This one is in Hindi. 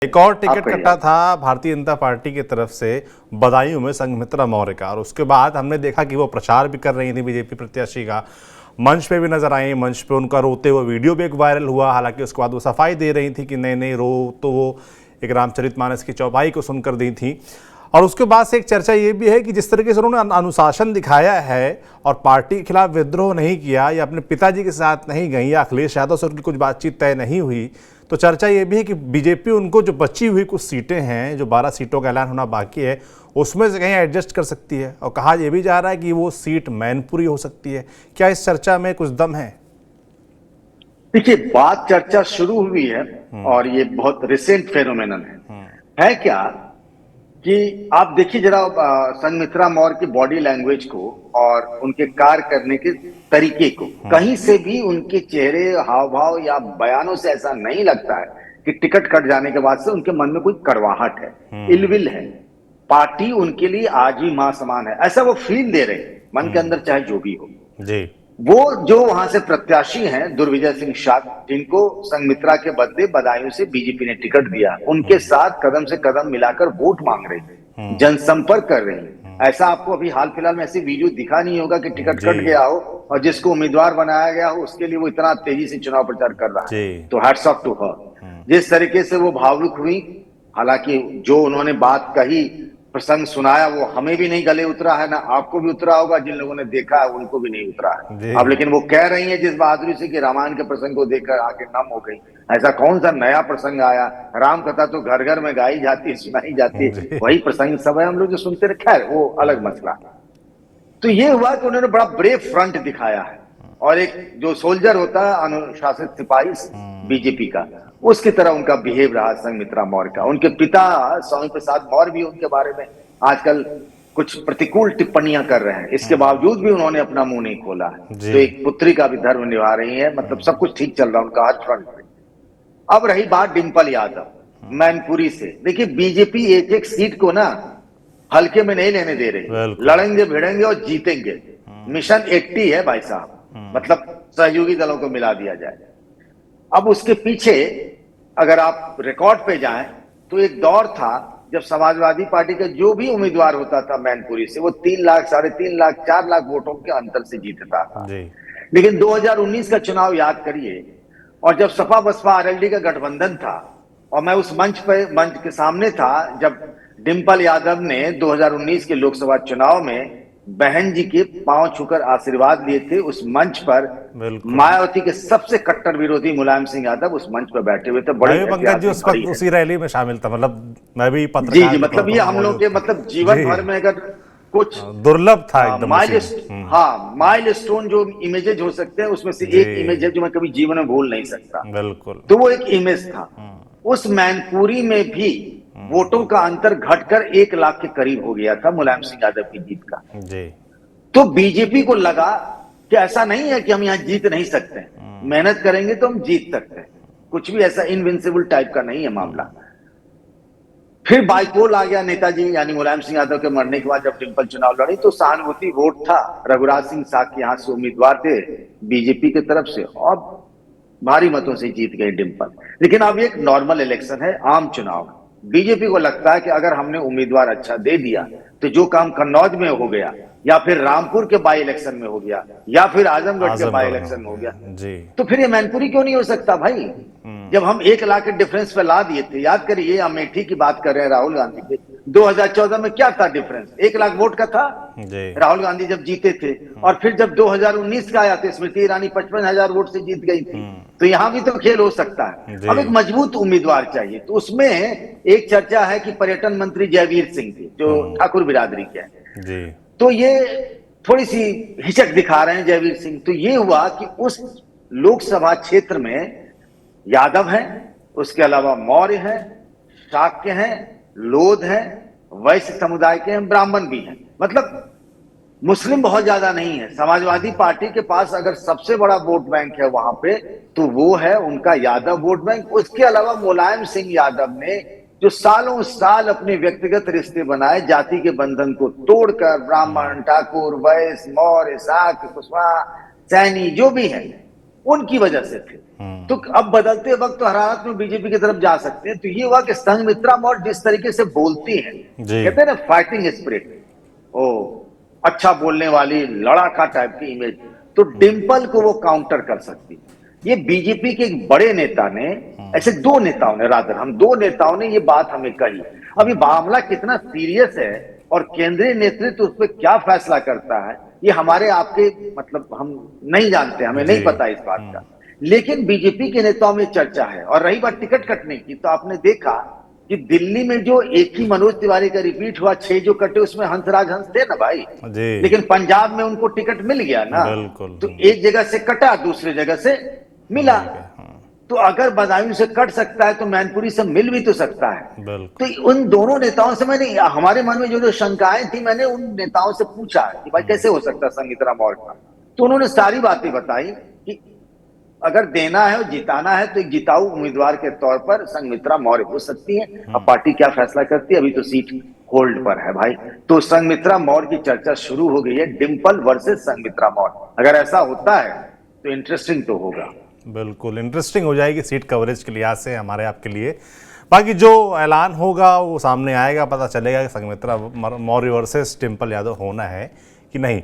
एक और टिकट कटा था भारतीय जनता पार्टी की तरफ से बदायूं में संघमित्रा मौर्य का, और उसके बाद हमने देखा कि वो प्रचार भी कर रही थी बीजेपी प्रत्याशी का, मंच पे भी नजर आई। मंच पे उनका रोते हुए वीडियो भी एक वायरल हुआ। हालांकि उसके बाद वो सफाई दे रही थी कि नहीं नहीं रो, तो वो एक रामचरितमानस की चौपाई को सुनकर दी थी। और उसके बाद से एक चर्चा ये भी है कि जिस तरीके से उन्होंने अनुशासन दिखाया है और पार्टी के खिलाफ विद्रोह नहीं किया, या अपने पिताजी के साथ नहीं गई, या अखिलेश यादव से उनकी कुछ बातचीत तय नहीं हुई, तो चर्चा ये भी है कि बीजेपी उनको जो बची हुई कुछ सीटें हैं, जो 12 सीटों का ऐलान होना बाकी है, उसमें से कहीं एडजस्ट कर सकती है। और कहा यह भी जा रहा है कि वो सीट मैनपुरी हो सकती है। क्या इस चर्चा में कुछ दम है? देखिए, बात चर्चा शुरू हुई है और ये बहुत रिसेंट फेनोमेनन है क्या कि आप देखिए जरा संघमित्रा मौर्य की बॉडी लैंग्वेज को और उनके कार्य करने के तरीके को, कहीं से भी उनके चेहरे, हाव भाव या बयानों से ऐसा नहीं लगता है कि टिकट कट जाने के बाद से उनके मन में कोई कड़वाहट है, इलविल है। पार्टी उनके लिए आज भी मां समान है, ऐसा वो फील दे रहे हैं मन के अंदर, चाहे जो भी हो जी। वो जो वहां से प्रत्याशी हैं दुर्विजय सिंह शाह, जिनको संघमित्रा के बदले बदायूं से बीजेपी ने टिकट दिया, उनके साथ कदम से कदम मिलाकर वोट मांग रहे हैं, जनसंपर्क कर रहे हैं। ऐसा आपको अभी हाल फिलहाल में ऐसी वीडियो दिखा नहीं होगा कि टिकट कट गया हो और जिसको उम्मीदवार बनाया गया हो उसके लिए वो इतना तेजी से चुनाव प्रचार कर रहा है। तो हैट्स ऑफ टू हर। जिस तरीके से वो भावुक हुई, हालांकि जो उन्होंने बात कही, प्रसंग सुनाया, वो हमें भी नहीं गले उतरा है, ना आपको भी उतरा होगा, जिन लोगों ने देखा है उनको भी नहीं उतरा है। अब लेकिन वो कह रही है जिस बहादुरी से कि रामायण के प्रसंग को देखकर आंखें नम हो गई। ऐसा कौन सा नया प्रसंग आया? राम कथा तो घर घर में गाई जाती है, सुनाई जाती है, वही प्रसंग सब है हम लोग जो सुनते रहे। खैर वो अलग मसला। तो ये हुआ कि उन्होंने बड़ा ब्रेव फ्रंट दिखाया है, और एक जो सोल्जर होता है, अनुशासित सिपाही बीजेपी का, उसकी तरह उनका बिहेव रहा संघमित्रा मौर्य का। उनके पिता स्वामी प्रसाद मौर्य भी उनके बारे में आजकल कुछ प्रतिकूल टिप्पणियां कर रहे हैं, इसके बावजूद भी उन्होंने अपना मुंह नहीं खोला है। तो एक पुत्री का भी धर्म निभा रही है, मतलब सब कुछ ठीक चल रहा है उनका हर फ्रंट पे। अब रही बात डिंपल यादव मैनपुरी से, देखिए बीजेपी एक एक सीट को ना हल्के में नहीं लेने दे रही, लड़ेंगे भिड़ेंगे और जीतेंगे। मिशन 80 है भाई साहब, मतलब सहयोगी दलों को मिला दिया जाए। अब उसके पीछे अगर आप रिकॉर्ड पे जाएं तो एक दौर था जब समाजवादी पार्टी का जो भी उम्मीदवार होता था मैनपुरी से, वो 3 लाख, 3.5 लाख, 4 लाख वोटों के अंतर से जीतता था। लेकिन 2019 का चुनाव याद करिए, और जब सपा बसपा आरएलडी का गठबंधन था, और मैं उस मंच के सामने था जब डिंपल यादव ने 2019 के लोकसभा चुनाव में बहन जी के पांव छूकर आशीर्वाद लिए थे, उस मंच पर मायावती के सबसे कट्टर विरोधी मुलायम सिंह यादव उस मंच पर बैठे हुए थे। बड़े पंकज जी उस वक्त उसी रैली में शामिल था, मतलब मैं भी पत्रकार जी, मतलब ये हम लोग के मतलब जीवन भर में अगर कुछ दुर्लभ था एकदम। माइलस्टोन जो इमेजेज हो सकते हैं उसमें से एक इमेज है जो मैं कभी जीवन में भूल नहीं सकता। बिल्कुल। तो वो एक इमेज था। उस मैनपुरी में भी वोटों का अंतर घटकर 1 लाख के करीब हो गया था मुलायम सिंह यादव की जीत का। तो बीजेपी को लगा कि ऐसा नहीं है कि हम यहां जीत नहीं सकते, मेहनत करेंगे तो हम जीत सकते हैं, कुछ भी ऐसा इनविंसिबल टाइप का नहीं है मामला। फिर बाइपोल आ गया नेताजी यानी मुलायम सिंह यादव के मरने के बाद, जब डिंपल चुनाव लड़ी तो सहानुभूति वोट था, रघुराज सिंह साग के यहां से उम्मीदवार थे बीजेपी की तरफ से, और भारी मतों से जीत गए डिंपल। लेकिन अब एक नॉर्मल इलेक्शन है, आम चुनाव। बीजेपी को लगता है कि अगर हमने उम्मीदवार अच्छा दे दिया तो जो काम कन्नौज में हो गया, या फिर रामपुर के बाई इलेक्शन में हो गया, या फिर आजमगढ़ के बाई इलेक्शन में हो गया, तो फिर ये मैनपुरी क्यों नहीं हो सकता भाई? जब हम 1 लाख के डिफरेंस पे ला दिए थे, याद करिए अमेठी की बात कर रहे हैं राहुल गांधी के, 2014 में क्या था डिफरेंस? 1 लाख वोट का था राहुल गांधी जब जीते थे। और फिर जब 2019 का आया तो स्मृति ईरानी 55,000 वोट से जीत गई थी। तो यहां भी तो खेल हो सकता है। अब एक मजबूत उम्मीदवार चाहिए, तो उसमें एक चर्चा है कि पर्यटन मंत्री जयवीर सिंह थे जो ठाकुर बिरादरी के हैं, तो ये थोड़ी सी हिचक दिखा रहे हैं जयवीर सिंह। तो ये हुआ कि उस लोकसभा क्षेत्र में यादव हैं, उसके अलावा मौर्य हैं, शाक्य हैं, लोध हैं, वैश्य समुदाय के हैं, ब्राह्मण भी हैं, मतलब मुस्लिम बहुत ज्यादा नहीं है। समाजवादी पार्टी के पास अगर सबसे बड़ा वोट बैंक है वहां पे तो वो है उनका यादव वोट बैंक। उसके अलावा मुलायम सिंह यादव ने जो सालों साल अपने व्यक्तिगत रिश्ते बनाए, जाति के बंधन को तोड़कर, ब्राह्मण, ठाकुर, वैश्य, मौर्य, शाक्य, कुशवाहा, सैनी जो भी है, उनकी वजह से थे। तो अब बदलते वक्त तो हरारत में बीजेपी की तरफ जा सकते हैं। तो ये हुआ कि संघमित्रा मौर्य जिस तरीके से बोलती हैं, जी। कहते हैं ना फाइटिंग स्पिरिट, ओ अच्छा बोलने वाली लड़ाका टाइप की इमेज, तो डिंपल को वो काउंटर कर सकती है। ये बीजेपी के एक बड़े नेता ने, ऐसे दो नेताओं ने, रादर हम दो नेताओं ने ये बात हमें कही। अब ये मामला कितना सीरियस है और केंद्रीय नेतृत्व उस पर क्या फैसला करता है, ये हमारे आपके मतलब हम नहीं जानते, हमें नहीं जी। पता इस बात का। लेकिन बीजेपी के नेताओं में चर्चा है। और रही बात टिकट कटने की, तो आपने देखा कि दिल्ली में जो एक ही मनोज तिवारी का रिपीट हुआ, 6 जो कटे उसमें हंसराज हंस थे ना भाई, जी। लेकिन पंजाब में उनको टिकट मिल गया ना। बिल्कुल। तो एक जगह से कटा, दूसरे जगह से मिला। तो अगर बदायूं से कट सकता है तो मैनपुरी से मिल भी तो सकता है। बिल्कुल। तो उन दोनों नेताओं से मैंने, हमारे मन में जो जो शंकाएं थी, मैंने उन नेताओं से पूछा कि भाई कैसे हो सकता है संघमित्रा मौर्य का। तो उन्होंने सारी बातें बताई कि अगर देना है और जिताना है तो एक जिताऊ उम्मीदवार के तौर पर संघमित्रा मौर्य हो सकती है। अब पार्टी क्या फैसला करती है, अभी तो सीट होल्ड पर है भाई। तो संघमित्रा मौर्य की चर्चा शुरू हो गई है, डिंपल वर्सेस संघमित्रा मौर्य। अगर ऐसा होता है तो इंटरेस्टिंग तो होगा। बिल्कुल इंटरेस्टिंग हो जाएगी सीट कवरेज के लिहाज से हमारे आपके लिए। बाकी जो ऐलान होगा वो सामने आएगा, पता चलेगा कि संघमित्रा मौर्य वर्सेस डिंपल यादव होना है कि नहीं।